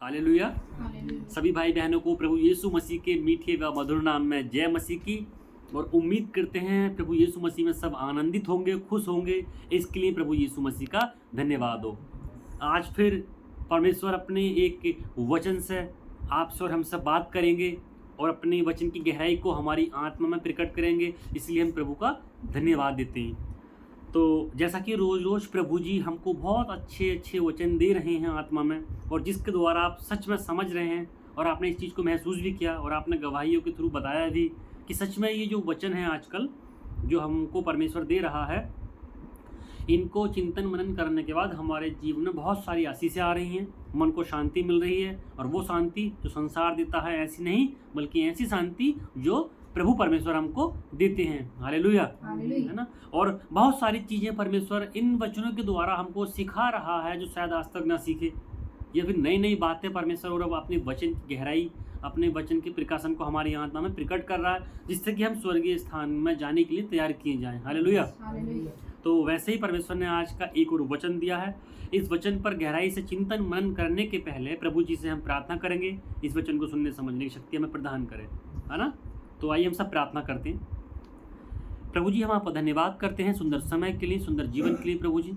Hallelujah. सभी भाई बहनों को प्रभु यीशु मसीह के मीठे व मधुर नाम में जय मसीह की। और उम्मीद करते हैं प्रभु यीशु मसीह में सब आनंदित होंगे, खुश होंगे। इसके लिए प्रभु यीशु मसीह का धन्यवाद हो। आज फिर परमेश्वर अपने एक वचन से आपसे और हमसे बात करेंगे और अपने वचन की गहराई को हमारी आत्मा में प्रकट करेंगे। इसलिए हम प्रभु का धन्यवाद देते हैं। तो जैसा कि रोज़ रोज़ प्रभु जी हमको बहुत अच्छे अच्छे वचन दे रहे हैं आत्मा में, और जिसके द्वारा आप सच में समझ रहे हैं और आपने इस चीज़ को महसूस भी किया और आपने गवाहियों के थ्रू बताया भी कि सच में ये जो वचन है आजकल जो हमको परमेश्वर दे रहा है, इनको चिंतन मनन करने के बाद हमारे जीवन में बहुत सारी आशीषें आ रही हैं, मन को शांति मिल रही है। और वो शांति जो संसार देता है ऐसी नहीं, बल्कि ऐसी शांति जो प्रभु परमेश्वर हमको देते हैं। हालेलुया, है ना। और बहुत सारी चीज़ें परमेश्वर इन वचनों के द्वारा हमको सिखा रहा है जो शायद आज तक ना सीखे, या फिर नई नई बातें परमेश्वर और अब अपने वचन की गहराई, अपने वचन के प्रकाशन को हमारी आत्मा में प्रकट कर रहा है, जिससे कि हम स्वर्गीय स्थान में जाने के लिए तैयार किए जाएं। हालेलुया। तो वैसे ही परमेश्वर ने आज का एक और वचन दिया है। इस वचन पर गहराई से चिंतन मनन करने के पहले प्रभु जी से हम प्रार्थना करेंगे, इस वचन को सुनने समझने की शक्ति हमें प्रदान करें, है ना। तो आइए हम सब प्रार्थना करते हैं। प्रभु जी, हम आपका धन्यवाद करते हैं सुंदर समय के लिए, सुंदर जीवन के लिए। प्रभु जी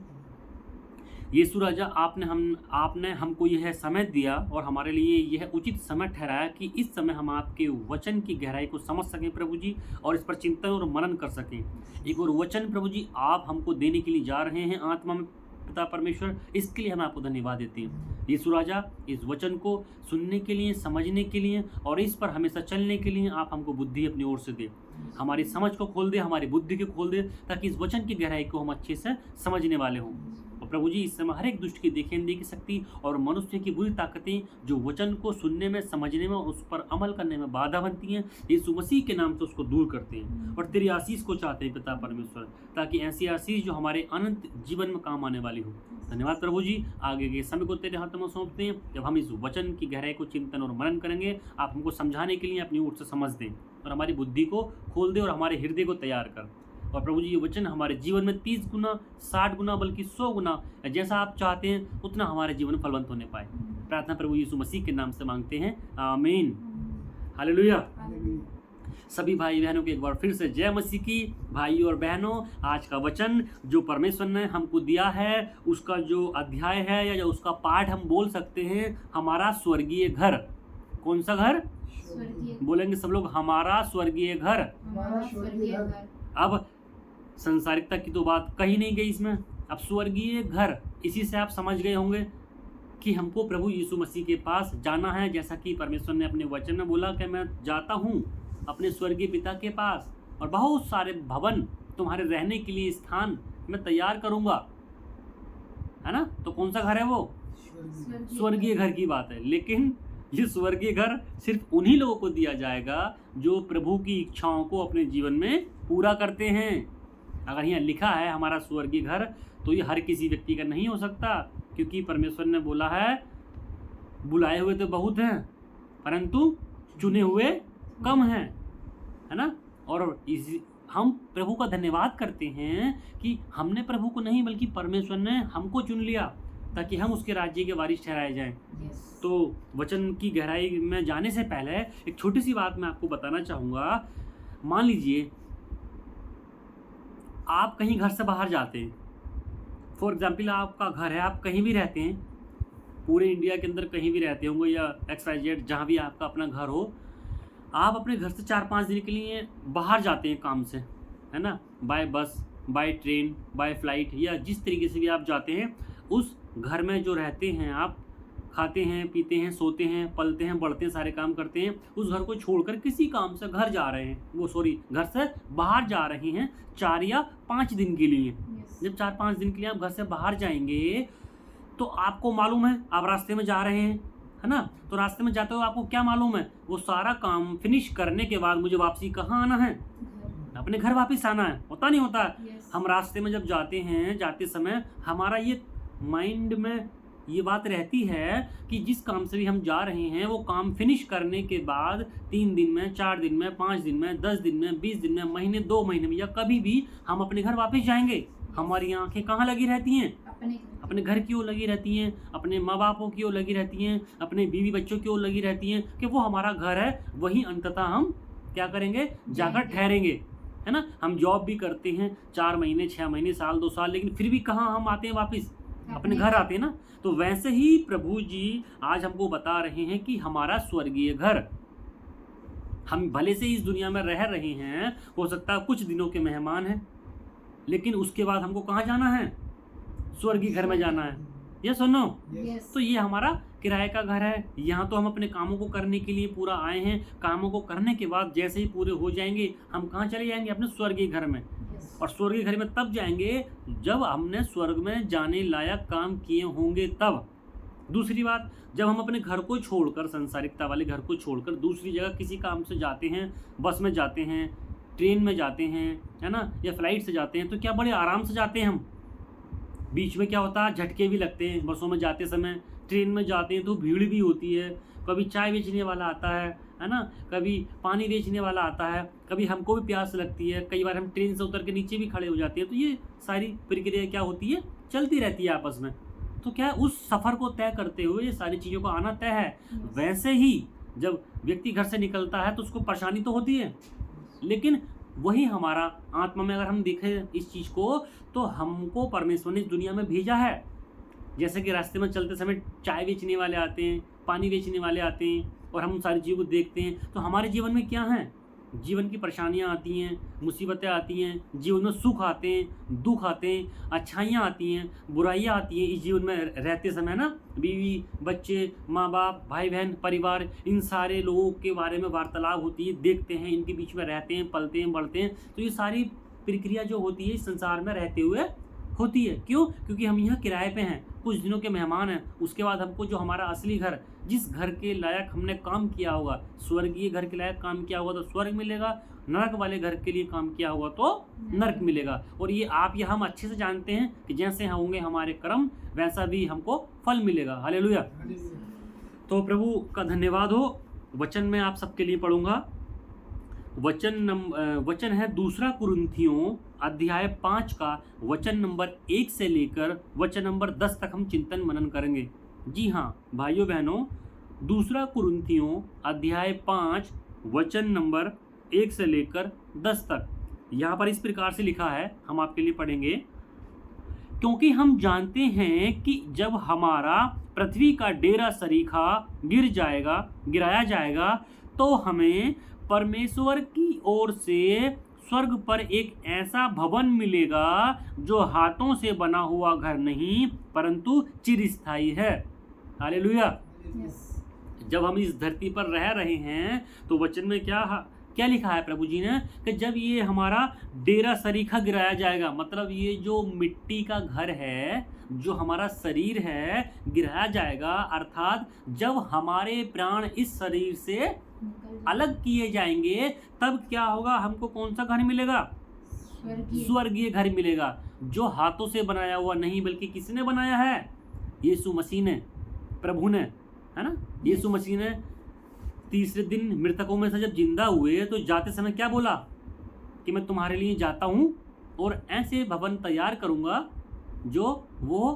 यीशु राजा, आपने हमको यह समय दिया और हमारे लिए यह उचित समय ठहराया कि इस समय हम आपके वचन की गहराई को समझ सकें प्रभु जी, और इस पर चिंतन और मनन कर सकें। एक और वचन प्रभु जी आप हमको देने के लिए जा रहे हैं आत्मा में पिता परमेश्वर, इसके लिए हम आपको धन्यवाद देते हैं। यीशु राजा, इस वचन को सुनने के लिए, समझने के लिए और इस पर हमेशा चलने के लिए आप हमको बुद्धि अपनी ओर से दे, हमारी समझ को खोल दे, हमारी बुद्धि को खोल दे, ताकि इस वचन की गहराई को हम अच्छे से समझने वाले हों। और प्रभु जी, इस समय हर एक दुष्ट की देखेंदे की शक्ति और मनुष्य की बुरी ताकतें जो वचन को सुनने में, समझने में और उस पर अमल करने में बाधा बनती हैं, यीशु मसीह के नाम से उसको दूर करते हैं और तेरी आशीष को चाहते हैं पिता परमेश्वर, ताकि ऐसी आशीष जो हमारे अनंत जीवन में काम आने वाली हो। धन्यवाद प्रभु जी। आगे के समय को तेरे हाथों में सौंपते हैं। जब हम इस वचन की गहराई को चिंतन और मनन करेंगे, आप हमको समझाने के लिए अपनी ओर से समझ दें और हमारी बुद्धि को खोल दे और हमारे हृदय को तैयार कर। और प्रभु जी, ये वचन हमारे जीवन में 30 गुना, 60 गुना, बल्कि 100 गुना जैसा आप चाहते हैं उतना हमारे जीवन में फलवंत होने पाए। प्रार्थना प्रभु यीशु मसीह के नाम से मांगते हैं, आमीन। हालेलुया। सभी भाई बहनों को एक बार फिर से जय मसीह की। भाई और बहनों, आज का वचन जो परमेश्वर ने हमको दिया है, उसका जो अध्याय है या जो उसका पाठ हम बोल सकते हैं, हमारा स्वर्गीय घर। कौन सा घर? बोलेंगे सब लोग, हमारा स्वर्गीय घर। अब संसारिकता की तो बात कही नहीं गई इसमें, अब स्वर्गीय घर, इसी से आप समझ गए होंगे कि हमको प्रभु यीशु मसीह के पास जाना है। जैसा कि परमेश्वर ने अपने वचन में बोला कि मैं जाता हूँ अपने स्वर्गीय पिता के पास और बहुत सारे भवन, तुम्हारे रहने के लिए स्थान मैं तैयार करूँगा, है ना। तो कौन सा घर है वो? स्वर्गीय घर की बात है। लेकिन ये स्वर्गीय घर सिर्फ उन्हीं लोगों को दिया जाएगा जो प्रभु की इच्छाओं को अपने जीवन में पूरा करते हैं। अगर यहाँ लिखा है हमारा स्वर्गीय घर, तो ये हर किसी व्यक्ति का नहीं हो सकता, क्योंकि परमेश्वर ने बोला है बुलाए हुए तो बहुत हैं परंतु चुने हुए कम हैं, है ना। और हम प्रभु का धन्यवाद करते हैं कि हमने प्रभु को नहीं, बल्कि परमेश्वर ने हमको चुन लिया ताकि हम उसके राज्य के वारिस ठहराए जाएं। तो वचन की गहराई में जाने से पहले एक छोटी सी बात मैं आपको बताना चाहूँगा। मान लीजिए आप कहीं घर से बाहर जाते हैं, फॉर एग्जाम्पल आपका घर है, आप कहीं भी रहते हैं, पूरे इंडिया के अंदर कहीं भी रहते होंगे या XYZ जहाँ भी आपका अपना घर हो, आप अपने घर से 4-5 दिन के लिए बाहर जाते हैं काम से, है ना, बाय बस, बाय ट्रेन, बाय फ्लाइट, या जिस तरीके से भी आप जाते हैं, उस घर में जो रहते हैं आप, खाते हैं, पीते हैं, सोते हैं, पलते हैं, बढ़ते हैं, सारे काम करते हैं, उस घर को छोड़कर किसी काम से घर जा रहे हैं, घर से बाहर जा रहे हैं 4 या 5 दिन के लिए। जब 4-5 दिन के लिए आप घर से बाहर जाएंगे तो आपको मालूम है आप रास्ते में जा रहे हैं, है ना। तो रास्ते में जाते हुए आपको क्या मालूम है, वो सारा काम फिनिश करने के बाद मुझे वापसी कहाँ आना है? अपने घर वापस आना है। होता नहीं होता? हम रास्ते में जब जाते हैं, जाते समय हमारा ये माइंड में ये बात रहती है कि जिस काम से भी हम जा रहे हैं वो काम फिनिश करने के बाद 3 दिन में, 4 दिन में, 5 दिन में, 10 दिन में, 20 दिन में, महीने, 2 महीने में या कभी भी हम अपने घर वापस जाएंगे। हमारी आंखें कहाँ लगी रहती हैं? अपने घर की ओर लगी रहती हैं, अपने माँ बापों की ओर लगी रहती हैं, अपने बीवी बच्चों की ओर लगी रहती हैं कि वो हमारा घर है, वहीं अंततः हम क्या करेंगे, जाकर ठहरेंगे, है ना। हम जॉब भी करते हैं 4 महीने 6 महीने साल 2 साल, लेकिन फिर भी कहाँ हम आते हैं वापस, अपने घर आते हैं ना। तो वैसे ही प्रभु जी आज हमको बता रहे हैं कि हमारा स्वर्गीय घर, हम भले से इस दुनिया में रह रहे हैं, हो सकता है कुछ दिनों के मेहमान हैं, लेकिन उसके बाद हमको कहाँ जाना है, स्वर्गीय घर में जाना है। ये सुनो, तो ये हमारा किराए का घर है। यहाँ तो हम अपने कामों को करने के लिए पूरा आए हैं, कामों को करने के बाद जैसे ही पूरे हो जाएंगे हम कहाँ चले जाएंगे, अपने स्वर्गीय घर में। और स्वर्गीय घर में तब जाएंगे जब हमने स्वर्ग में जाने लायक काम किए होंगे तब। दूसरी बात, जब हम अपने घर को छोड़कर, संसारिकता वाले घर को छोड़कर दूसरी जगह किसी काम से जाते हैं, बस में जाते हैं, ट्रेन में जाते हैं, है ना, या फ्लाइट से जाते हैं, तो क्या बड़े आराम से जाते हैं हम। बीच में क्या होता है, झटके भी लगते हैं बसों में जाते समय, ट्रेन में जाते हैं तो भीड़ भी होती है, कभी चाय बेचने वाला आता है ना, कभी पानी बेचने वाला आता है, कभी हमको भी प्यास लगती है, कई बार हम ट्रेन से उतर के नीचे भी खड़े हो जाते हैं। तो ये सारी प्रक्रिया क्या होती है, चलती रहती है आपस में। तो क्या उस सफ़र को तय करते हुए ये सारी चीज़ों का आना तय है। वैसे ही जब व्यक्ति घर से निकलता है तो उसको परेशानी तो होती है, लेकिन वही हमारा आत्मा में अगर हम देखें इस चीज़ को, तो हमको परमेश्वर ने इस दुनिया में भेजा है। जैसे कि रास्ते में चलते समय चाय बेचने वाले आते हैं, पानी बेचने वाले आते हैं, और हम उन सारी चीज़ों को देखते हैं। तो हमारे जीवन में क्या है, जीवन की परेशानियाँ आती हैं, मुसीबतें आती हैं, जीवन में सुख आते हैं, दुख आते हैं, अच्छाइयाँ आती हैं, बुराइयाँ आती हैं इस जीवन में रहते समय ना। बीवी बच्चे, माँ बाप, भाई बहन, परिवार, इन सारे लोगों के बारे में वार्तालाप होती है, देखते हैं, इनके बीच में रहते हैं, पलते हैं, बढ़ते हैं। तो ये सारी प्रक्रिया जो होती है इस संसार में रहते हुए होती है। क्यों? क्योंकि हम यहाँ किराए पे हैं, कुछ दिनों के मेहमान हैं। उसके बाद हमको जो हमारा असली घर, जिस घर के लायक हमने काम किया होगा, स्वर्गीय घर के लायक काम किया होगा तो स्वर्ग मिलेगा, नरक वाले घर के लिए काम किया होगा तो नरक मिलेगा। और ये आप या हम अच्छे से जानते हैं कि जैसे होंगे हमारे कर्म, वैसा भी हमको फल मिलेगा। हालेलुया। तो प्रभु का धन्यवाद हो। वचन में आप सबके लिए पढ़ूंगा। वचन है 2 कुरिन्थियों अध्याय 5 का वचन नंबर 1 से लेकर वचन नंबर 10 तक हम चिंतन मनन करेंगे। जी हाँ भाइयों बहनों, 2 कुरिन्थियों अध्याय 5 वचन नंबर 1 से लेकर 10 तक यहाँ पर इस प्रकार से लिखा है, हम आपके लिए पढ़ेंगे। क्योंकि हम जानते हैं कि जब हमारा पृथ्वी का डेरा सरीखा गिराया जाएगा तो हमें परमेश्वर की ओर से स्वर्ग पर एक ऐसा भवन मिलेगा जो हाथों से बना हुआ घर नहीं परंतु चिरस्थायी है। हालेलुया। जब हम इस धरती पर रह रहे हैं तो वचन में क्या लिखा है प्रभु जी ने, कि जब ये हमारा डेरा सरीखा गिराया जाएगा, मतलब ये जो मिट्टी का घर है, जो हमारा शरीर है, गिराया जाएगा। अर्थात जब हमारे प्राण इस शरीर से अलग किए जाएंगे तब क्या होगा, हमको कौन सा घर मिलेगा, स्वर्गीय घर मिलेगा, जो हाथों से बनाया हुआ नहीं बल्कि किसने बनाया है, यीशु मसीह ने, प्रभु ने, है ना। यीशु मसीह ने तीसरे दिन मृतकों में से जब जिंदा हुए तो जाते समय क्या बोला, कि मैं तुम्हारे लिए जाता हूँ और ऐसे भवन तैयार करूँगा जो वो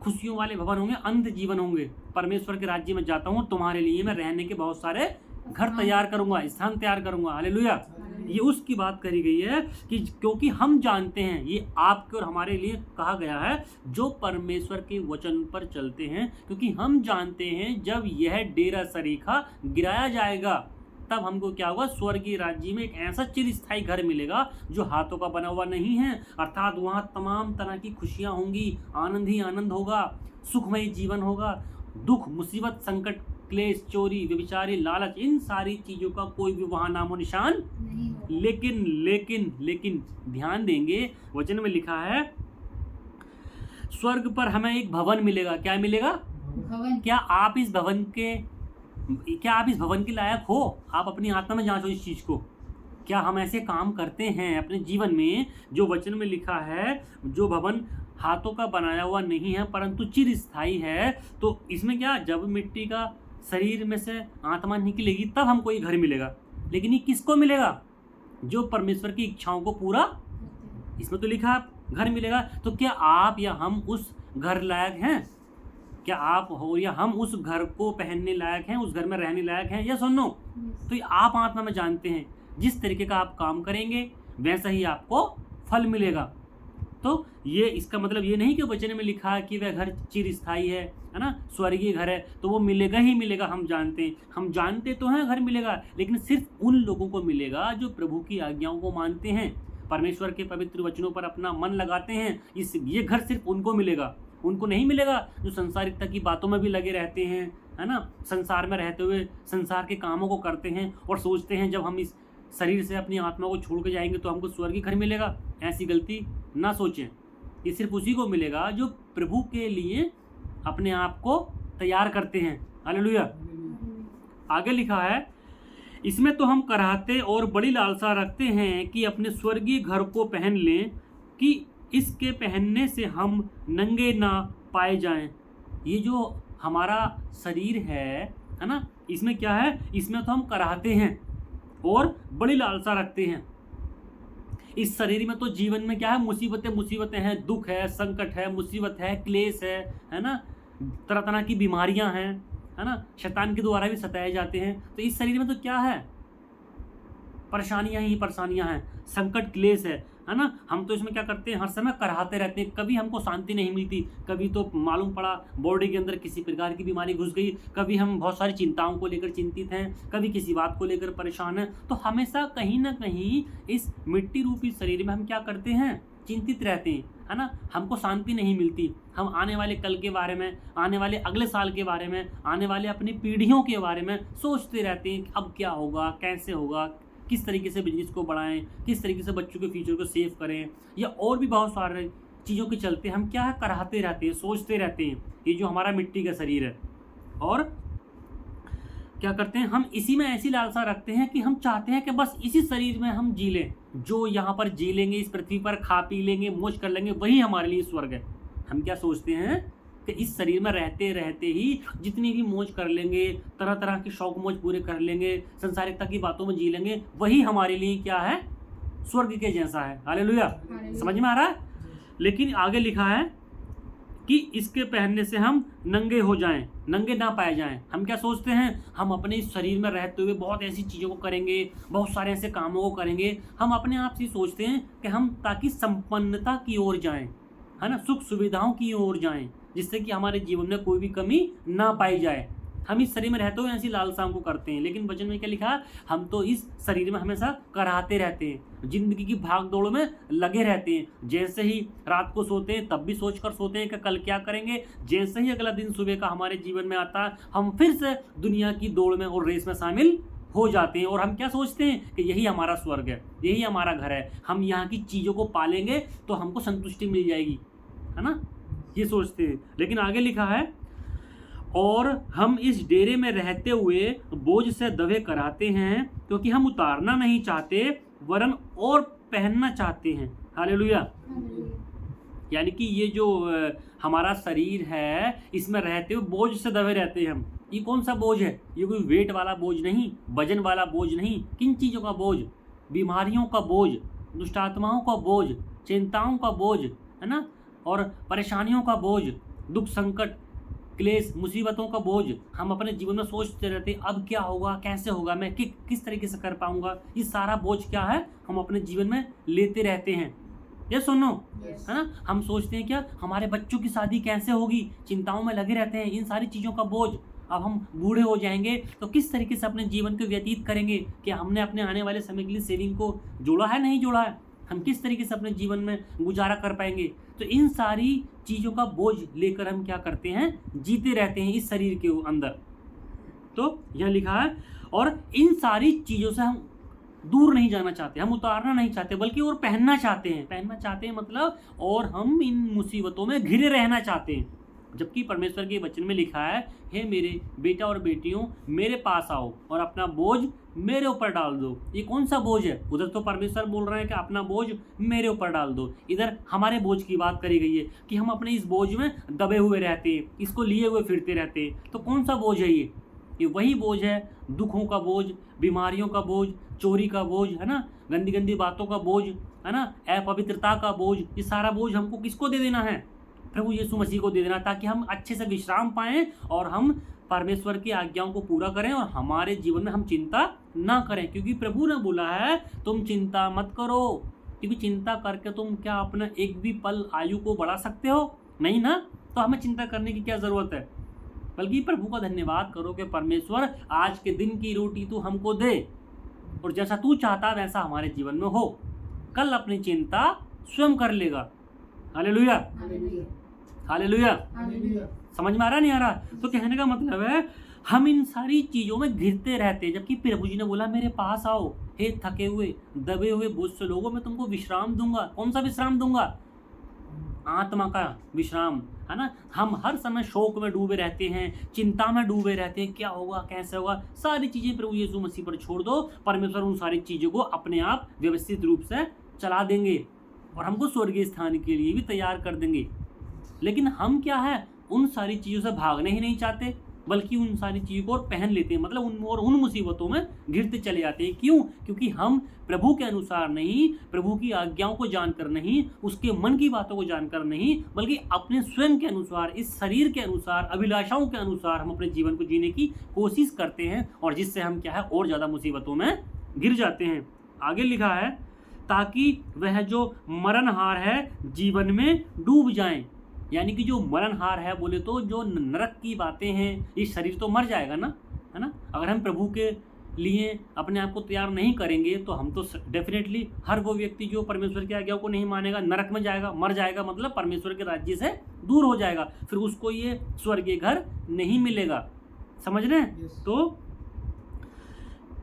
खुशियों वाले भवन होंगे, अनंत जीवन होंगे। परमेश्वर के राज्य में जाता हूँ, तुम्हारे लिए मैं रहने के बहुत सारे घर तैयार करूँगा, स्थान तैयार करूँगा। हालेलुया। ये उसकी बात करी गई है कि क्योंकि हम जानते हैं, ये आपके और हमारे लिए कहा गया है जो परमेश्वर के वचन पर चलते हैं, क्योंकि हम जानते हैं जब यह डेरा सरीखा गिराया जाएगा तब हमको क्या होगा, स्वर्गीय राज्य में एक ऐसा चिरस्थायी घर मिलेगा जो हाथों का बना हुआ नहीं है। अर्थात वहाँ तमाम तरह की खुशियाँ होंगी, आनंद ही आनंद होगा, सुखमय जीवन होगा, दुख, मुसीबत, संकट, क्लेश, चोरी, व्यभिचारी, लालच, इन सारी चीज़ों का कोई भी वहाँ नामो निशान नहीं। लेकिन ध्यान देंगे, वचन में लिखा है स्वर्ग पर हमें एक भवन मिलेगा। क्या मिलेगा? भवन। क्या आप इस भवन के लायक हो? आप अपनी आत्मा में जांचो इस चीज़ को। क्या हम ऐसे काम करते हैं अपने जीवन में जो वचन में लिखा है, जो भवन हाथों का बनाया हुआ नहीं है परंतु चिरस्थायी है? तो इसमें क्या, जब मिट्टी का शरीर में से आत्मा निकलेगी तब हमको ये घर मिलेगा। लेकिन ये किसको मिलेगा? जो परमेश्वर की इच्छाओं को पूरा, इसमें तो लिखा घर मिलेगा। तो क्या आप या हम उस घर लायक हैं? क्या आप हो या हम उस घर को पहनने लायक हैं, उस घर में रहने लायक हैं? यस और नो? तो ये आप आत्मा में जानते हैं। जिस तरीके का आप काम करेंगे वैसा ही आपको फल मिलेगा। तो ये इसका मतलब ये नहीं कि वचन में लिखा है कि वह घर चिरस्थायी है ना, स्वर्गीय घर है तो वो मिलेगा ही मिलेगा। हम जानते तो हैं घर मिलेगा, लेकिन सिर्फ उन लोगों को मिलेगा जो प्रभु की आज्ञाओं को मानते हैं, परमेश्वर के पवित्र वचनों पर अपना मन लगाते हैं। ये घर सिर्फ उनको मिलेगा, उनको नहीं मिलेगा जो संसारिकता की बातों में भी लगे रहते हैं, है ना, संसार में रहते हुए संसार के कामों को करते हैं और सोचते हैं जब हम इस शरीर से अपनी आत्मा को छोड़ के जाएंगे तो हमको स्वर्गीय घर मिलेगा। ऐसी गलती ना सोचें। ये सिर्फ उसी को मिलेगा जो प्रभु के लिए अपने आप को तैयार करते हैं। हालेलुया। आगे लिखा है, इसमें तो हम कराहते और बड़ी लालसा रखते हैं कि अपने स्वर्गीय घर को पहन लें, कि इसके पहनने से हम नंगे ना पाए जाएं। ये जो हमारा शरीर है ना, इसमें क्या है? इसमें तो हम कराहते हैं और बड़ी लालसा रखते हैं। इस शरीर में तो जीवन में क्या है? मुसीबतें हैं, दुख है, संकट है, मुसीबत है, क्लेश है ना, तरह तरह की बीमारियां हैं, है ना, शैतान के द्वारा भी सताए जाते हैं। तो इस शरीर में तो क्या है? परेशानियां ही परेशानियां हैं, संकट क्लेश है ना। हम तो इसमें क्या करते हैं? हर समय कराहते रहते हैं। कभी हमको शांति नहीं मिलती, कभी तो मालूम पड़ा बॉडी के अंदर किसी प्रकार की बीमारी घुस गई, कभी हम बहुत सारी चिंताओं को लेकर चिंतित हैं, कभी किसी बात को लेकर परेशान हैं। तो हमेशा कहीं ना कहीं इस मिट्टी रूपी शरीर में हम क्या करते हैं? चिंतित रहते हैं, है ना। हमको शांति नहीं मिलती। हम आने वाले कल के बारे में, आने वाले अगले साल के बारे में, आने वाले अपनी पीढ़ियों के बारे में सोचते रहते हैं कि अब क्या होगा, कैसे होगा, किस तरीके से बिजनेस को बढ़ाएं, किस तरीके से बच्चों के फ्यूचर को सेव करें, या और भी बहुत सारे चीज़ों के चलते हम क्या है? कराहते रहते हैं, सोचते रहते हैं। ये जो हमारा मिट्टी का शरीर है, और क्या करते हैं? हम इसी में ऐसी लालसा रखते हैं कि हम चाहते हैं कि बस इसी शरीर में हम जी लें। जो यहाँ पर जी लेंगे, इस पृथ्वी पर खा पी लेंगे, मौज कर लेंगे, वही हमारे लिए स्वर्ग है। हम क्या सोचते हैं कि इस शरीर में रहते रहते ही जितनी भी मौज कर लेंगे, तरह तरह के शौक मौज पूरे कर लेंगे, संसारिकता की बातों में जी लेंगे, वही हमारे लिए क्या है? स्वर्ग के जैसा है। हालेलुया। समझ में आ रहा है? लेकिन आगे लिखा है कि इसके पहनने से हम नंगे हो जाएं, नंगे ना पाए जाएं। हम क्या सोचते हैं? हम अपने इस शरीर में रहते हुए बहुत ऐसी चीज़ों को करेंगे, बहुत सारे ऐसे कामों को करेंगे। हम अपने आप से सोचते हैं कि हम ताकि संपन्नता की ओर जाएं, है ना, सुख सुविधाओं की ओर जाएं, जिससे कि हमारे जीवन में कोई भी कमी ना पाई जाए। हम इस शरीर में रहते हुए ऐसी लालसाओं को करते हैं, लेकिन वचन में क्या लिखा है? हम तो इस शरीर में हमेशा कराहते रहते हैं, जिंदगी की भाग दौड़ में लगे रहते हैं। जैसे ही रात को सोते हैं तब भी सोचकर सोते हैं कि कल क्या करेंगे। जैसे ही अगला दिन सुबह का हमारे जीवन में आता है, हम फिर से दुनिया की दौड़ में और रेस में शामिल हो जाते हैं। और हम क्या सोचते हैं कि यही हमारा स्वर्ग है, यही हमारा घर है, हम यहाँ की चीज़ों को पालेंगे तो हमको संतुष्टि मिल जाएगी, है ना, ये सोचते हैं। लेकिन आगे लिखा है, और हम इस डेरे में रहते हुए बोझ से दबे कराते हैं, क्योंकि हम उतारना नहीं चाहते वरन और पहनना चाहते हैं। हालेलुया। यानी कि ये जो हमारा शरीर है, इसमें रहते हुए बोझ से दबे रहते हैं हम। ये कौन सा बोझ है? ये कोई वेट वाला बोझ नहीं, वजन वाला बोझ नहीं। किन चीज़ों का बोझ? बीमारियों का बोझ, दुष्ट आत्माओं का बोझ, चिंताओं का बोझ, है ना, और परेशानियों का बोझ, दुख संकट क्लेश मुसीबतों का बोझ हम अपने जीवन में सोचते रहते हैं, अब क्या होगा, कैसे होगा, मैं किस तरीके से कर पाऊंगा। ये सारा बोझ क्या है? हम अपने जीवन में लेते रहते हैं। ये सुनो, है ना, हम सोचते हैं क्या हमारे बच्चों की शादी कैसे होगी, चिंताओं में लगे रहते हैं, इन सारी चीज़ों का बोझ। अब हम बूढ़े हो जाएंगे तो किस तरीके से अपने जीवन को व्यतीत करेंगे, क्या हमने अपने आने वाले समय के लिए सेविंग को जोड़ा है, नहीं जोड़ा है, हम किस तरीके से अपने जीवन में गुजारा कर पाएंगे। तो इन सारी चीज़ों का बोझ लेकर हम क्या करते हैं? जीते रहते हैं इस शरीर के अंदर। तो यह लिखा है, और इन सारी चीज़ों से हम दूर नहीं जाना चाहते, हम उतारना नहीं चाहते, बल्कि और पहनना चाहते हैं। पहनना चाहते हैं मतलब, और हम इन मुसीबतों में घिरे रहना चाहते हैं। जबकि परमेश्वर के वचन में लिखा है, हे मेरे बेटा और बेटियों, मेरे पास आओ और अपना बोझ मेरे ऊपर डाल दो। ये कौन सा बोझ है? उधर तो परमेश्वर बोल रहे हैं कि अपना बोझ मेरे ऊपर डाल दो, इधर हमारे बोझ की बात करी गई है कि हम अपने इस बोझ में दबे हुए रहते हैं, इसको लिए हुए फिरते रहते हैं। तो कौन सा बोझ है ये वही बोझ है, दुखों का बोझ, बीमारियों का बोझ, चोरी का बोझ, है ना, गंदी गंदी बातों का बोझ, है ना, अपवित्रता का बोझ। ये सारा बोझ हमको किसको दे देना है? प्रभु यीशु मसीह को दे देना, ताकि हम अच्छे से विश्राम पाएं और हम परमेश्वर की आज्ञाओं को पूरा करें और हमारे जीवन में हम चिंता ना करें। क्योंकि प्रभु ने बोला है तुम चिंता मत करो, क्योंकि चिंता करके तुम क्या अपना एक भी पल आयु को बढ़ा सकते हो? नहीं ना। तो हमें चिंता करने की क्या ज़रूरत है, बल्कि प्रभु का धन्यवाद करो कि परमेश्वर आज के दिन की रोटी तू हमको दे और जैसा तू चाहता वैसा हमारे जीवन में हो। कल अपनी चिंता स्वयं कर लेगा। Hallelujah, hallelujah. समझ में आ रहा नहीं आ रहा? तो कहने का मतलब है हम इन सारी चीज़ों में घिरते रहते हैं, जबकि प्रभु जी ने बोला मेरे पास आओ हे थके हुए दबे हुए बोझ से लोगों, मैं तुमको विश्राम दूंगा। कौन सा विश्राम दूंगा? आत्मा का विश्राम, है ना। हम हर समय शोक में डूबे रहते हैं, चिंता में डूबे रहते हैं, क्या होगा कैसे होगा। सारी चीज़ें प्रभु यीशु मसीह पर छोड़ दो, परमेश्वर उन सारी चीज़ों को अपने आप व्यवस्थित रूप से चला देंगे और हमको स्वर्गीय स्थान के लिए भी तैयार कर देंगे। लेकिन हम क्या है, उन सारी चीज़ों से भागने ही नहीं चाहते, बल्कि उन सारी चीज़ों को और पहन लेते हैं, मतलब उन मुसीबतों में घिरते चले जाते हैं। क्यों? क्योंकि हम प्रभु के अनुसार नहीं, प्रभु की आज्ञाओं को जानकर नहीं, उसके मन की बातों को जानकर नहीं, बल्कि अपने स्वयं के अनुसार, इस शरीर के अनुसार, अभिलाषाओं के अनुसार हम अपने जीवन को जीने की कोशिश करते हैं, और जिससे हम क्या है और ज़्यादा मुसीबतों में घिर जाते हैं। आगे लिखा है ताकि वह जो मरणहार है जीवन में डूब जाएं। यानी कि जो मरणहार है बोले तो जो नरक की बातें हैं, ये शरीर तो मर जाएगा ना, है ना। अगर हम प्रभु के लिए अपने आप को तैयार नहीं करेंगे तो हम तो डेफिनेटली हर वो व्यक्ति जो परमेश्वर की आज्ञाओं को नहीं मानेगा नरक में जाएगा, मर जाएगा, मतलब परमेश्वर के राज्य से दूर हो जाएगा, फिर उसको ये स्वर्गीय घर नहीं मिलेगा। समझ रहे हैं? तो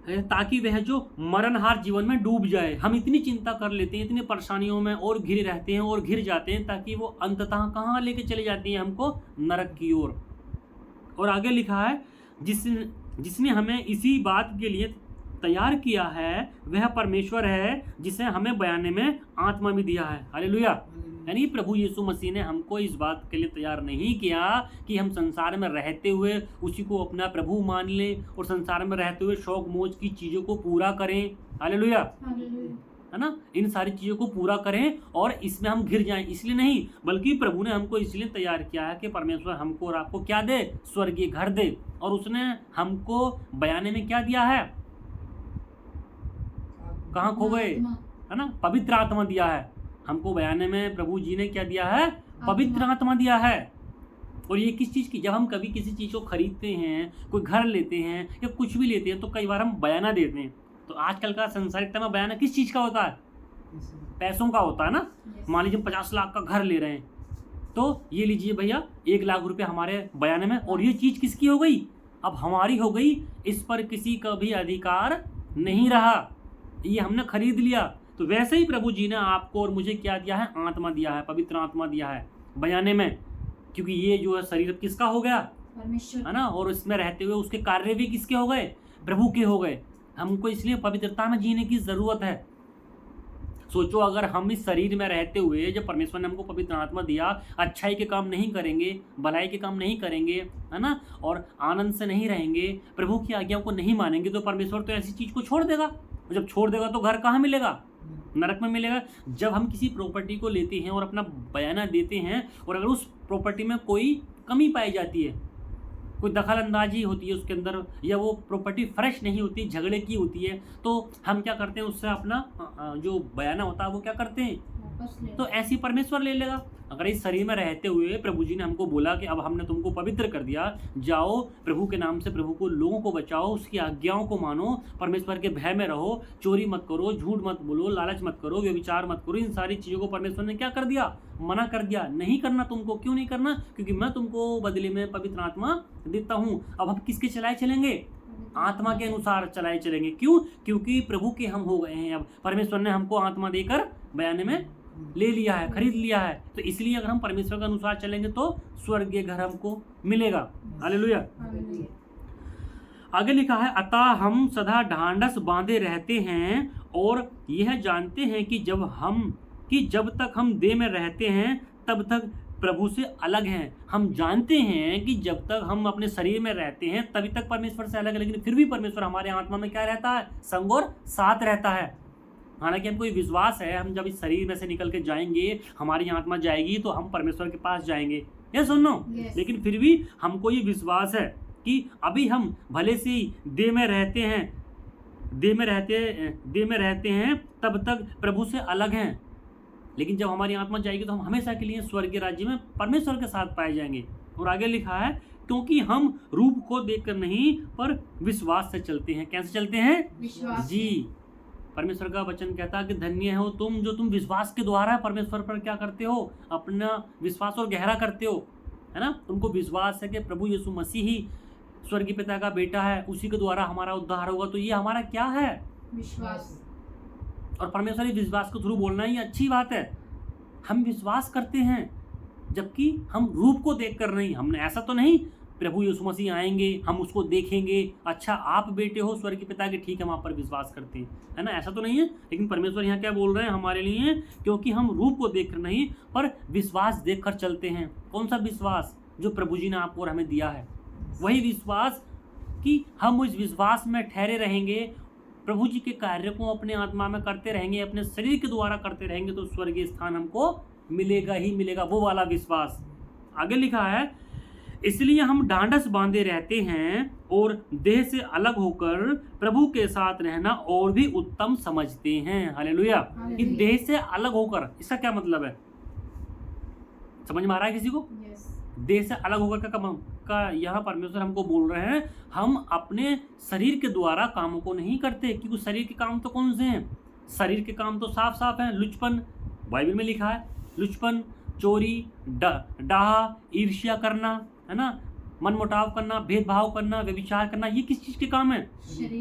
ताकि वह जो मरणहार जीवन में डूब जाए। हम इतनी चिंता कर लेते हैं, इतनी परेशानियों में और घिरे रहते हैं और घिर जाते हैं, ताकि वो अंततः कहाँ लेके चले जाती हैं हमको? नरक की ओर। और आगे लिखा है जिसने हमें इसी बात के लिए तैयार किया है वह परमेश्वर है, जिसे हमें बयाने में आत्मा भी दिया है। हालेलुया। यानी प्रभु यीशु मसीह ने हमको इस बात के लिए तैयार नहीं किया कि हम संसार में रहते हुए उसी को अपना प्रभु मान लें और संसार में रहते हुए शौक मौज की चीज़ों को पूरा करें। हालेलुया, है ना। इन सारी चीज़ों को पूरा करें और इसमें हम घिर जाएं, इसलिए नहीं, बल्कि प्रभु ने हमको इसलिए तैयार किया है कि परमेश्वर हमको और आपको क्या दे? स्वर्गीय घर दे। और उसने हमको बयाने में क्या दिया है? कहाँ खो गए, है ना? पवित्र आत्मा दिया है हमको। बयाने में प्रभु जी ने क्या दिया है? पवित्र आत्मा दिया है। और ये किस चीज़ की? जब हम कभी किसी चीज़ को खरीदते हैं, कोई घर लेते हैं या कुछ भी लेते हैं, तो कई बार हम बयाना देते हैं। तो आजकल का संसारिकता में बयाना किस चीज़ का होता है? पैसों का होता है ना। मान लीजिए 50 लाख का घर ले रहे हैं, तो ये लीजिए भैया 1 लाख रुपए हमारे बयाने में, और ये चीज़ किसकी हो गई? अब हमारी हो गई, इस पर किसी का भी अधिकार नहीं रहा, ये हमने खरीद लिया। तो वैसे ही प्रभु जी ने आपको और मुझे क्या दिया है? आत्मा दिया है, पवित्र आत्मा दिया है बयाने में। क्योंकि ये जो है शरीर किसका हो गया? परमेश्वर, है ना। और इसमें रहते हुए उसके कार्य भी किसके हो गए? प्रभु के हो गए। हमको इसलिए पवित्रता में जीने की ज़रूरत है। सोचो, अगर हम इस शरीर में रहते हुए जब परमेश्वर ने हमको पवित्र आत्मा दिया, अच्छाई के काम नहीं करेंगे, भलाई के काम नहीं करेंगे, है ना, और आनंद से नहीं रहेंगे, प्रभु की आज्ञाओं को नहीं मानेंगे, तो परमेश्वर तो ऐसी चीज़ को छोड़ देगा। जब छोड़ देगा तो घर कहाँ मिलेगा? नरक में मिलेगा। जब हम किसी प्रॉपर्टी को लेते हैं और अपना बयाना देते हैं, और अगर उस प्रॉपर्टी में कोई कमी पाई जाती है, कोई दखल अंदाजी होती है उसके अंदर, या वो प्रॉपर्टी फ्रेश नहीं होती, झगड़े की होती है, तो हम क्या करते हैं? उससे अपना जो बयाना होता है वो क्या करते हैं? तो ऐसी परमेश्वर ले लेगा। अगर इस शरीर में रहते हुए प्रभु जी ने हमको बोला कि अब हमने तुमको पवित्र कर दिया, जाओ प्रभु के नाम से प्रभु को, लोगों को बचाओ, उसकी आज्ञाओं को मानो, परमेश्वर के भय में रहो, चोरी मत करो, झूठ मत बोलो, लालच मत करो, व्यभिचार मत करो, इन सारी चीज़ों को परमेश्वर ने क्या कर दिया? मना कर दिया। नहीं करना तुमको। क्यों नहीं करना? क्योंकि मैं तुमको बदले में पवित्र आत्मा देता हूँ। अब हम किसके चलाए चलेंगे? आत्मा के अनुसार चलाए चलेंगे। क्यों? क्योंकि प्रभु के हम हो गए हैं। अब परमेश्वर ने हमको आत्मा देकर बयाने में ले लिया है, खरीद लिया है। तो इसलिए अगर हम परमेश्वर के अनुसार चलेंगे तो स्वर्गीय घर हमको मिलेगा। हालेलुया। आगे लिखा है अतः हम सदा ढांढस बांधे रहते हैं और यह जानते हैं कि जब तक हम देह में रहते हैं तब तक प्रभु से अलग हैं। हम जानते हैं कि जब तक हम अपने शरीर में रहते हैं तभी तक परमेश्वर से अलग है, लेकिन फिर भी परमेश्वर हमारे आत्मा में क्या रहता है? संग और साथ रहता है। हालांकि हमको ये विश्वास है, हम जब इस शरीर में से निकल के जाएंगे, हमारी आत्मा जाएगी तो हम परमेश्वर के पास जाएंगे, ये सुनो। लेकिन फिर भी हमको ये विश्वास है कि अभी हम भले से ही देह में रहते हैं तब तक प्रभु से अलग हैं, लेकिन जब हमारी आत्मा जाएगी तो हम हमेशा के लिए स्वर्ग के राज्य में परमेश्वर के साथ पाए जाएंगे। और आगे लिखा है, क्योंकि हम रूप को देखकर नहीं पर विश्वास से चलते हैं। कैसे चलते हैं? विश्वास जी। परमेश्वर का वचन कहता है कि धन्य हो तुम जो तुम विश्वास के द्वारा परमेश्वर पर क्या करते हो, अपना विश्वास और गहरा करते हो, है ना। तुमको विश्वास है कि प्रभु यीशु मसीह ही स्वर्गीय पिता का बेटा है, उसी के द्वारा हमारा उद्धार होगा। तो ये हमारा क्या है? विश्वास। और परमेश्वर इस विश्वास के थ्रू बोलना ही अच्छी बात है। हम विश्वास करते हैं जबकि हम रूप को देखकर नहीं। हमने ऐसा तो नहीं प्रभु यीशु मसीह आएंगे हम उसको देखेंगे, अच्छा आप बेटे हो स्वर्गीय पिता के, ठीक है हम आप पर विश्वास करते हैं, है ना, ऐसा तो नहीं है। लेकिन परमेश्वर यहाँ क्या बोल रहे हैं हमारे लिए, क्योंकि हम रूप को देखकर नहीं पर विश्वास देखकर चलते हैं। कौन सा विश्वास? जो प्रभु जी ने आपको और हमें दिया है, वही विश्वास कि हम उस विश्वास में ठहरे रहेंगे, प्रभु जी के कार्य को अपने आत्मा में करते रहेंगे, अपने शरीर के द्वारा करते रहेंगे, तो स्वर्गीय स्थान हमको मिलेगा ही मिलेगा, वो वाला विश्वास। आगे लिखा है, इसलिए हम ढांढस बांधे रहते हैं और देह से अलग होकर प्रभु के साथ रहना और भी उत्तम समझते हैं। हालेलुया। इन देह से अलग होकर, इसका क्या मतलब है? समझ में आ रहा है किसी को? देह से अलग होकर का यहाँ परमेश्वर हमको बोल रहे हैं, हम अपने शरीर के द्वारा कामों को नहीं करते, क्योंकि शरीर के काम तो कौन से हैं? शरीर के काम तो साफ साफ हैं। लुचपन, बाइबल में लिखा है, लुचपन, चोरी, डाहा, ईर्ष्या करना, है ना, मनमुटाव करना, भेदभाव करना, व्यभिचार करना, ये किस चीज के काम है?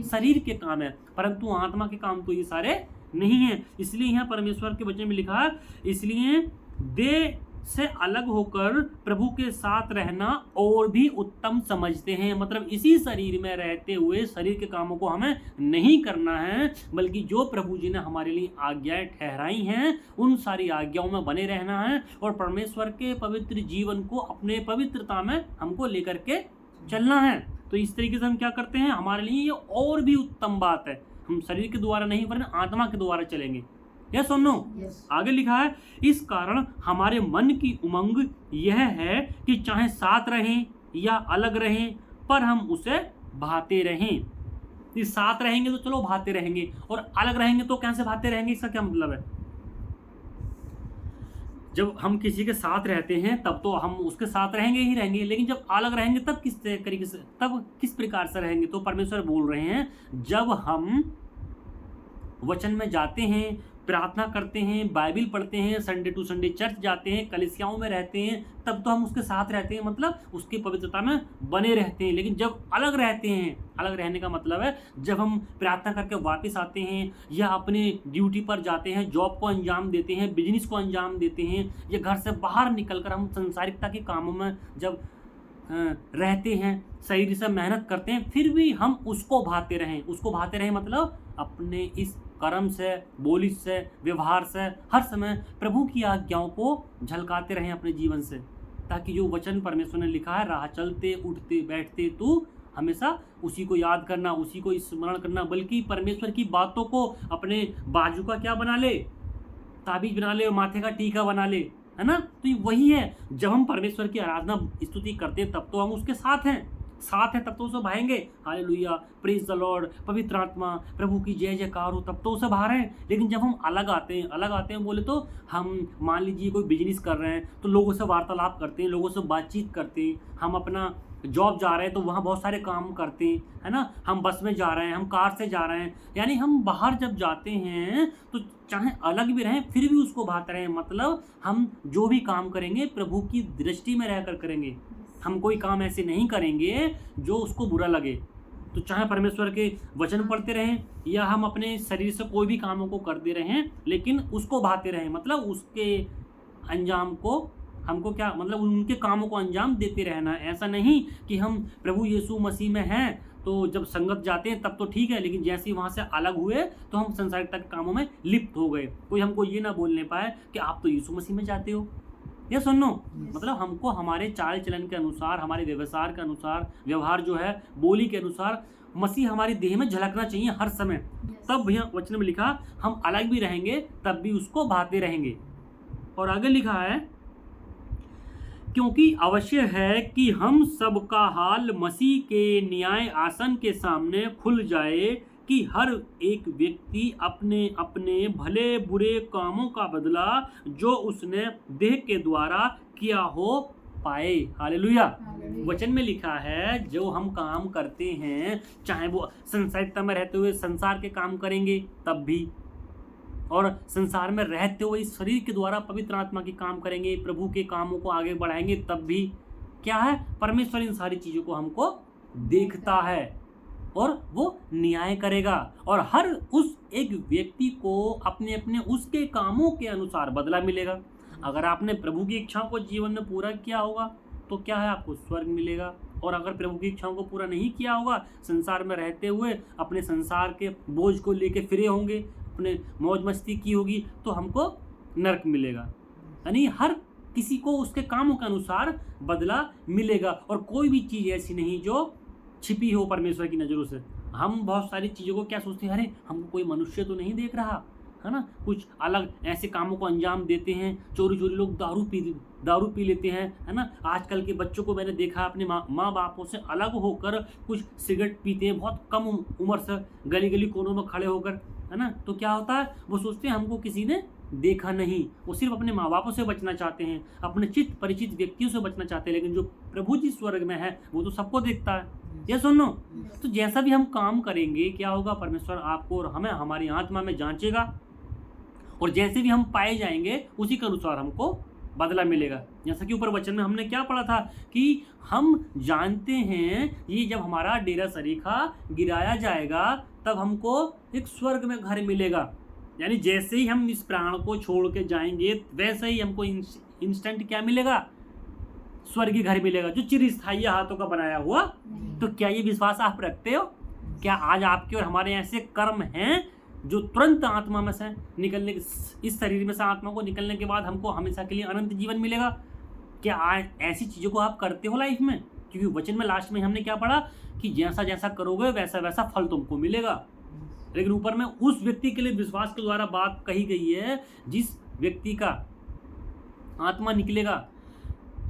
शरीर के काम है। परंतु आत्मा के काम तो ये सारे नहीं है। इसलिए यहाँ परमेश्वर के वचन में लिखा है, इसलिए देह से अलग होकर प्रभु के साथ रहना और भी उत्तम समझते हैं। मतलब इसी शरीर में रहते हुए शरीर के कामों को हमें नहीं करना है, बल्कि जो प्रभु जी ने हमारे लिए आज्ञाएं ठहराई हैं उन सारी आज्ञाओं में बने रहना है और परमेश्वर के पवित्र जीवन को अपने पवित्रता में हमको लेकर के चलना है। तो इस तरीके से हम क्या करते हैं, हमारे लिए ये और भी उत्तम बात है। हम शरीर के द्वारा नहीं वरन आत्मा के द्वारा चलेंगे। यस और नो? आगे लिखा है, इस कारण हमारे मन की उमंग यह है कि चाहे साथ रहें या अलग रहें पर हम उसे भाते रहें। इस साथ रहेंगे तो चलो भाते रहेंगे, और अलग रहेंगे तो कैसे भाते रहेंगे? इसका क्या मतलब है? जब हम किसी के साथ रहते हैं तब तो हम उसके साथ रहेंगे ही रहेंगे, लेकिन जब अलग रहेंगे तब किस तरीके से, तब किस प्रकार से रहेंगे? तो परमेश्वर बोल रहे हैं, जब हम वचन में जाते हैं, प्रार्थना करते हैं, बाइबल पढ़ते हैं, संडे टू संडे चर्च जाते हैं, कलीसियाओं में रहते हैं, तब तो हम उसके साथ रहते हैं, मतलब उसकी पवित्रता में बने रहते हैं। लेकिन जब अलग रहते हैं, अलग रहने का मतलब है जब हम प्रार्थना करके वापस आते हैं या अपने ड्यूटी पर जाते हैं, जॉब को अंजाम देते हैं, बिजनेस को अंजाम देते हैं, या घर से बाहर निकलकर हम संसारिकता के कामों में जब रहते हैं, शरीर से मेहनत करते हैं, फिर भी हम उसको भाते रहें। उसको भाते रहें मतलब अपने इस कर्म से, बोली से, व्यवहार से हर समय प्रभु की आज्ञाओं को झलकाते रहें अपने जीवन से, ताकि जो वचन परमेश्वर ने लिखा है, राह चलते उठते बैठते तू हमेशा उसी को याद करना, उसी को स्मरण करना, बल्कि परमेश्वर की बातों को अपने बाजू का क्या बना ले, ताबीज बना ले, और माथे का टीका बना ले, है ना। तो ये वही है, जब हम परमेश्वर की आराधना स्तुति करते हैं तब तो हम उसके साथ हैं, तब तो उसे भाएंगे, हालेलुया, प्रेज द लॉर्ड, पवित्र आत्मा, प्रभु की जय जयकार हो, तब तो उसे भा रहे हैं। लेकिन जब हम अलग आते हैं बोले तो हम मान लीजिए कोई बिजनेस कर रहे हैं तो लोगों से वार्तालाप करते हैं, लोगों से बातचीत करते हैं, हम अपना जॉब जा रहे हैं तो वहाँ बहुत सारे काम करते हैं, है ना, हम बस में जा रहे हैं, हम कार से जा रहे हैं, यानी हम बाहर जब जाते हैं तो चाहे अलग भी रहें फिर भी उसको भाते रहें। मतलब हम जो भी काम करेंगे प्रभु की दृष्टि में रहकर करेंगे, हम कोई काम ऐसे नहीं करेंगे जो उसको बुरा लगे। तो चाहे परमेश्वर के वचन पढ़ते रहें या हम अपने शरीर से कोई भी कामों को करते रहें, लेकिन उसको भाते रहें, मतलब उसके अंजाम को हमको क्या, मतलब उनके कामों को अंजाम देते रहना। ऐसा नहीं कि हम प्रभु यीशु मसीह में हैं तो जब संगत जाते हैं तब तो ठीक है, लेकिन जैसे ही वहाँ से अलग हुए तो हम संसारिकता के कामों में लिप्त हो गए। कोई हमको ये ना बोलने पाए कि आप तो यीशु मसीह में जाते हो, ये सुनो। मतलब हमको हमारे चाल चलन के अनुसार, हमारे व्यवहार के अनुसार, व्यवहार जो है बोली के अनुसार मसीह हमारी देह में झलकना चाहिए हर समय। तब भैया वचन में लिखा हम अलग भी रहेंगे तब भी उसको भाते रहेंगे। और आगे लिखा है क्योंकि अवश्य है कि हम सबका हाल मसीह के न्याय आसन के सामने खुल जाए कि हर एक व्यक्ति अपने अपने भले बुरे कामों का बदला जो उसने देह के द्वारा किया हो पाए। हालेलुया। वचन में लिखा है जो हम काम करते हैं, चाहे वो संसारिकता में रहते हुए संसार के काम करेंगे तब भी, और संसार में रहते हुए इस शरीर के द्वारा पवित्र आत्मा के काम करेंगे, प्रभु के कामों को आगे बढ़ाएंगे, तब भी क्या है, परमेश्वर इन सारी चीज़ों को हमको देखता है और वो न्याय करेगा और हर उस एक व्यक्ति को अपने अपने उसके कामों के अनुसार बदला मिलेगा। अगर आपने प्रभु की इच्छाओं को जीवन में पूरा किया होगा तो क्या है, आपको स्वर्ग मिलेगा। और अगर प्रभु की इच्छाओं को पूरा नहीं किया होगा, संसार में रहते हुए अपने संसार के बोझ को लेके फिरे होंगे, अपने मौज मस्ती की होगी, तो हमको नरक मिलेगा। यानी हर किसी को उसके कामों के अनुसार बदला मिलेगा और कोई भी चीज़ ऐसी नहीं जो छिपी हो परमेश्वर की नज़रों से। हम बहुत सारी चीज़ों को क्या सोचते हैं, अरे हमको कोई मनुष्य तो नहीं देख रहा है ना, कुछ अलग ऐसे कामों को अंजाम देते हैं, चोरी चोरी लोग दारू पी लेते हैं, है ना। आजकल के बच्चों को मैंने देखा अपने माँ बापों से अलग होकर कुछ सिगरेट पीते हैं बहुत कम उम्र से, गली गली कोनों में खड़े होकर, है ना। तो क्या होता है, वो सोचते हैं हमको किसी ने देखा नहीं, वो सिर्फ अपने माँ बापों से बचना चाहते हैं, अपने चित्त परिचित व्यक्तियों से बचना चाहते हैं। लेकिन जो प्रभु जी स्वर्ग में है वो तो सबको देखता है, ये सुनो। तो जैसा भी हम काम करेंगे क्या होगा, परमेश्वर आपको और हमें हमारी आत्मा में जांचेगा और जैसे भी हम पाए जाएंगे उसी के अनुसार हमको बदला मिलेगा। जैसा कि ऊपर वचन में हमने क्या पढ़ा था कि हम जानते हैं ये जब हमारा डेरा सरीखा गिराया जाएगा तब हमको एक स्वर्ग में घर मिलेगा। यानी जैसे ही हम इस प्राण को छोड़ के जाएंगे वैसे ही हमको इंस्टेंट क्या मिलेगा, स्वर्गीय घर मिलेगा जो चिरस्थायी हाथों का बनाया हुआ। तो क्या ये विश्वास आप रखते हो? क्या आज आपके और हमारे ऐसे कर्म हैं जो तुरंत आत्मा में से निकलने, इस शरीर में से आत्मा को निकलने के बाद हमको हमेशा के लिए अनंत जीवन मिलेगा? क्या आज ऐसी चीज़ों को आप करते हो लाइफ में? क्योंकि वचन में लास्ट में हमने क्या पढ़ा कि जैसा जैसा करोगे वैसा वैसा फल तुमको मिलेगा। लेकिन ऊपर में उस व्यक्ति के लिए विश्वास के द्वारा बात कही गई है जिस व्यक्ति का आत्मा निकलेगा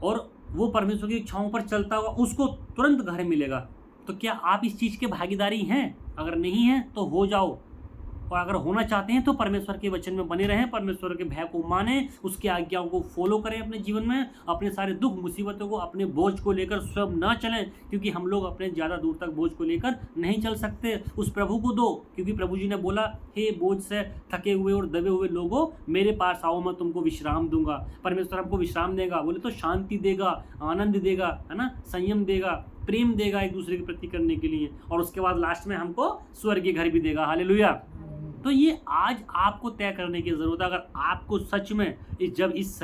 और वो परमेश्वर की इच्छाओं पर चलता होगा, उसको तुरंत घर मिलेगा। तो क्या आप इस चीज़ के भागीदारी हैं? अगर नहीं हैं तो हो जाओ, और अगर होना चाहते हैं तो परमेश्वर के वचन में बने रहें, परमेश्वर के भय को माने, उसकी आज्ञाओं को फॉलो करें अपने जीवन में, अपने सारे दुख मुसीबतों को, अपने बोझ को लेकर स्वयं ना चलें, क्योंकि हम लोग अपने ज़्यादा दूर तक बोझ को लेकर नहीं चल सकते। उस प्रभु को दो, क्योंकि प्रभु जी ने बोला, हे बोझ से थके हुए और दबे हुए लोगों मेरे पास आओ, मैं तुमको विश्राम दूंगा। परमेश्वर हमको विश्राम देगा, बोले तो शांति देगा, आनंद देगा, है ना, संयम देगा, प्रेम देगा एक दूसरे के प्रति करने के लिए, और उसके बाद लास्ट में हमको स्वर्गीय घर भी देगा। हालेलुया। तो ये आज आपको तय करने की ज़रूरत है। अगर आपको सच में जब इस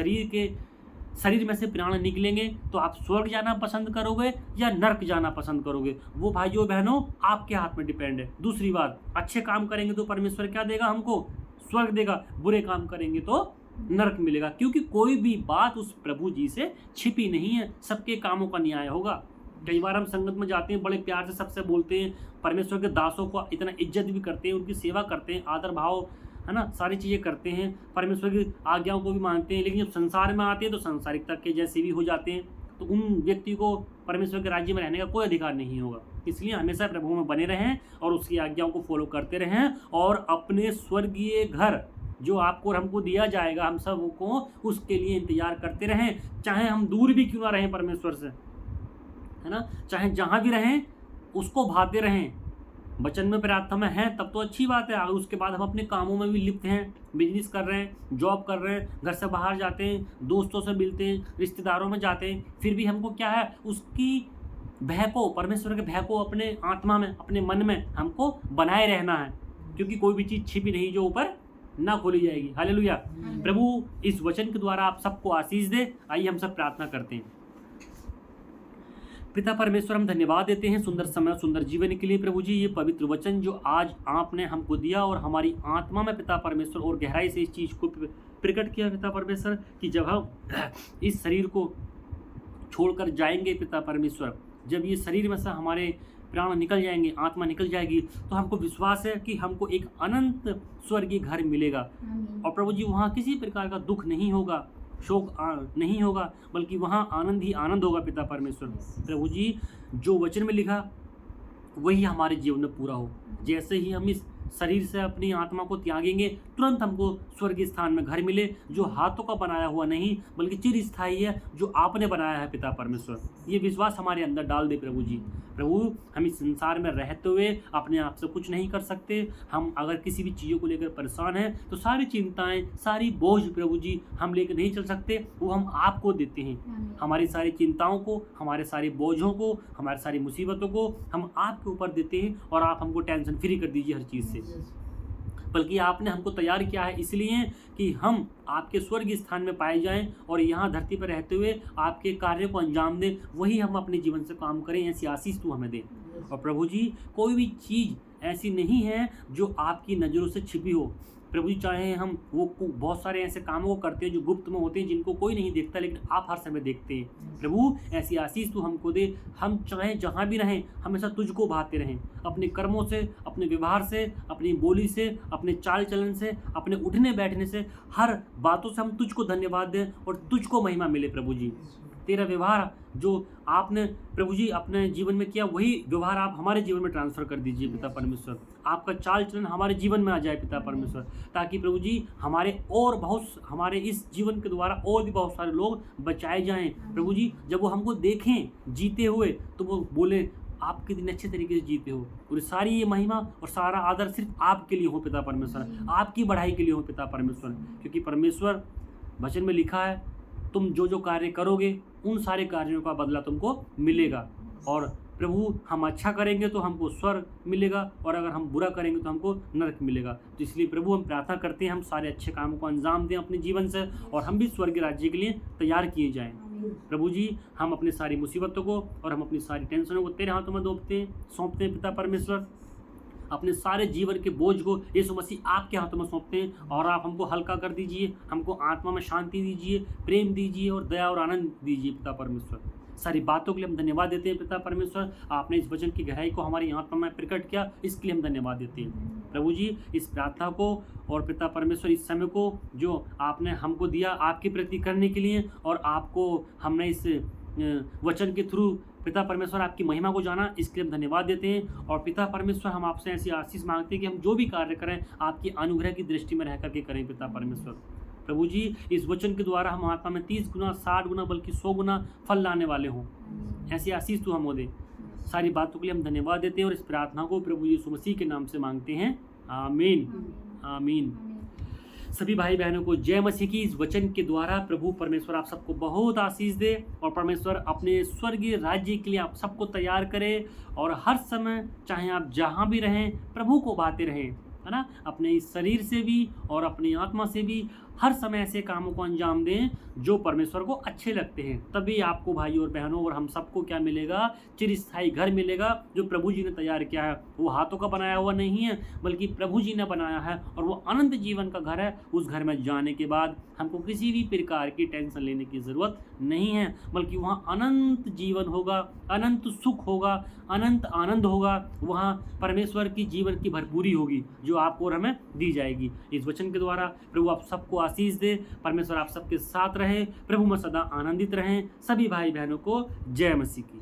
शरीर में से प्राण निकलेंगे तो आप स्वर्ग जाना पसंद करोगे या नरक जाना पसंद करोगे, वो भाइयों बहनों आपके हाथ में डिपेंड है। दूसरी बात, अच्छे काम करेंगे तो परमेश्वर क्या देगा हमको, स्वर्ग देगा, बुरे काम करेंगे तो नरक मिलेगा। क्योंकि कोई भी बात उस प्रभु जी से छिपी नहीं है, सबके कामों का न्याय होगा। कई बार हम संगत में जाते हैं, बड़े प्यार से सबसे बोलते हैं, परमेश्वर के दासों को इतना इज्जत भी करते हैं, उनकी सेवा करते हैं, आदर भाव, है ना, सारी चीज़ें करते हैं, परमेश्वर की आज्ञाओं को भी मानते हैं। लेकिन जब संसार में आते हैं तो सांसारिकता के जैसे भी हो जाते हैं, तो उन व्यक्ति को परमेश्वर के राज्य में रहने का कोई अधिकार नहीं होगा। इसलिए हमेशा प्रभु में बने रहें और उसकी आज्ञाओं को फॉलो करते रहें और अपने स्वर्गीय घर जो आपको और हमको दिया जाएगा, हम सबको उसके लिए इंतजार करते रहें। चाहे हम दूर भी क्यों ना रहें परमेश्वर से, है ना, चाहे जहाँ भी रहें उसको भाते रहें। वचन में प्रार्थना में हैं तब तो अच्छी बात है, अगर उसके बाद हम अपने कामों में भी लिप्त हैं, बिजनेस कर रहे हैं, जॉब कर रहे हैं, घर से बाहर जाते हैं, दोस्तों से मिलते हैं, रिश्तेदारों में जाते हैं, फिर भी हमको क्या है, उसकी भय को, परमेश्वर के भय को अपने आत्मा में, अपने मन में हमको बनाए रहना है। क्योंकि कोई भी चीज़ छिपी नहीं जो ऊपर ना खोली जाएगी। हालेलुया। प्रभु इस वचन के द्वारा आप सबको आशीष दे। आइए हम सब प्रार्थना करते हैं। पिता परमेश्वर, हम धन्यवाद देते हैं सुंदर समय, सुंदर जीवन के लिए। प्रभु जी, ये पवित्र वचन जो आज आपने हमको दिया और हमारी आत्मा में पिता परमेश्वर और गहराई से इस चीज़ को प्रकट किया पिता परमेश्वर, कि जब हम इस शरीर को छोड़कर जाएंगे पिता परमेश्वर, जब ये शरीर में से हमारे प्राण निकल जाएंगे, आत्मा निकल जाएगी, तो हमको विश्वास है कि हमको एक अनंत स्वर्गीय घर मिलेगा। और प्रभु जी वहाँ किसी प्रकार का दुख नहीं होगा, शोक नहीं होगा, बल्कि वहाँ आनंद ही आनंद होगा पिता परमेश्वर। प्रभु जी जो वचन में लिखा वही हमारे जीवन में पूरा हो। जैसे ही हम इस शरीर से अपनी आत्मा को त्यागेंगे, तुरंत हमको स्वर्गीय स्थान में घर मिले, जो हाथों का बनाया हुआ नहीं बल्कि चिरस्थायी है, जो आपने बनाया है पिता परमेश्वर। ये विश्वास हमारे अंदर डाल दे प्रभु जी। प्रभु हम इस संसार में रहते हुए अपने आप से कुछ नहीं कर सकते। हम अगर किसी भी चीज़ों को लेकर परेशान हैं तो सारी चिंताएं, सारी बोझ प्रभु जी हम लेकर नहीं चल सकते, वो हम आपको देते हैं। हमारी सारी चिंताओं को, हमारे सारे बोझों को, हमारी सारी मुसीबतों को हम आपके ऊपर देते हैं, और आप हमको टेंशन फ्री कर दीजिए हर चीज़ से। बल्कि आपने हमको तैयार किया है इसलिए कि हम आपके स्वर्गीय स्थान में पाए जाएं और यहाँ धरती पर रहते हुए आपके कार्य को अंजाम दें, वही हम अपने जीवन से काम करें। ऐसी आशीष तू हमें दे। और प्रभु जी कोई भी चीज़ ऐसी नहीं है जो आपकी नज़रों से छिपी हो। प्रभु जी चाहे हम वो बहुत सारे ऐसे कामों को करते हैं जो गुप्त में होते हैं, जिनको कोई नहीं देखता, लेकिन आप हर समय देखते हैं। प्रभु ऐसी आशीष तू हमको दे। हम चाहे जहाँ भी रहें हमेशा तुझको भाते रहें, अपने कर्मों से, अपने व्यवहार से, अपनी बोली से, अपने चाल चलन से, अपने उठने बैठने से, हर बातों से हम तुझको धन्यवाद दें और तुझको महिमा मिले। प्रभु जी तेरा व्यवहार जो आपने प्रभु जी अपने जीवन में किया, वही व्यवहार आप हमारे जीवन में ट्रांसफ़र कर दीजिए पिता परमेश्वर। आपका चाल चलन हमारे जीवन में आ जाए पिता परमेश्वर, ताकि प्रभु जी हमारे इस जीवन के द्वारा और भी बहुत सारे लोग बचाए जाएं। प्रभु जी जब वो हमको देखें जीते हुए तो वो बोले आप कितने अच्छे तरीके से जीते हो, और सारी ये महिमा और सारा आदर सिर्फ आपके लिए हो पिता परमेश्वर, आपकी बढ़ाई के लिए हो पिता परमेश्वर। क्योंकि परमेश्वर वचन में लिखा है तुम जो जो कार्य करोगे उन सारे कार्यों का बदला तुमको मिलेगा। और प्रभु हम अच्छा करेंगे तो हमको स्वर्ग मिलेगा, और अगर हम बुरा करेंगे तो हमको नरक मिलेगा। तो इसलिए प्रभु हम प्रार्थना करते हैं हम सारे अच्छे कामों को अंजाम दें अपने जीवन से, और हम भी स्वर्ग राज्य के लिए तैयार किए जाएं। प्रभु जी हम अपनी सारी मुसीबतों को और हम अपनी सारी टेंशनों को तेरे हाथों में सौंपते हैं पिता परमेश्वर। अपने सारे जीवन के बोझ को यीशु मसीह आपके हाथों में सौंपते हैं, और आप हमको हल्का कर दीजिए, हमको आत्मा में शांति दीजिए, प्रेम दीजिए और दया और आनंद दीजिए पिता परमेश्वर। सारी बातों के लिए हम धन्यवाद देते हैं पिता परमेश्वर। आपने इस वचन की गहराई को हमारी आत्मा में प्रकट किया, इसके लिए हम धन्यवाद देते हैं। प्रभु जी इस प्रार्थना को और पिता परमेश्वर इस समय को जो आपने हमको दिया आपके प्रति करने के लिए, और आपको हमने इस वचन के थ्रू पिता परमेश्वर आपकी महिमा को जाना, इसके लिए हम धन्यवाद देते हैं। और पिता परमेश्वर हम आपसे ऐसी आशीष मांगते हैं कि हम जो भी कार्य करें आपकी अनुग्रह की दृष्टि में रह करके करें पिता परमेश्वर। प्रभु जी इस वचन के द्वारा हम आत्मा में 30 गुना, 60 गुना, बल्कि 100 गुना फल लाने वाले हों, ऐसी आशीष तू हमको दे। सारी बातों के लिए हम धन्यवाद देते हैं और इस प्रार्थना को प्रभु यीशु मसीह के नाम से मांगते हैं, आमीन आमीन। सभी भाई बहनों को जय मसीह की। इस वचन के द्वारा प्रभु परमेश्वर आप सबको बहुत आशीष दे, और परमेश्वर अपने स्वर्गीय राज्य के लिए आप सबको तैयार करे, और हर समय चाहे आप जहाँ भी रहें प्रभु को भाते रहें, है ना, अपने इस शरीर से भी और अपनी आत्मा से भी हर समय ऐसे कामों को अंजाम दें जो परमेश्वर को अच्छे लगते हैं। तभी आपको भाई और बहनों और हम सबको क्या मिलेगा, चिरस्थायी घर मिलेगा जो प्रभु जी ने तैयार किया है। वो हाथों का बनाया हुआ नहीं है बल्कि प्रभु जी ने बनाया है, और वो अनंत जीवन का घर है। उस घर में जाने के बाद हमको किसी भी प्रकार की टेंशन लेने की ज़रूरत नहीं है, बल्कि वहाँ अनंत जीवन होगा, अनंत सुख होगा, अनंत आनंद होगा। वहाँ परमेश्वर की जीवन की भरपूरी होगी जो आपको और हमें दी जाएगी। इस वचन के द्वारा प्रभु आप सबको आशीष दे, परमेश्वर आप सबके साथ रहे, प्रभु में सदा आनंदित रहें। सभी भाई बहनों को जय मसीह की।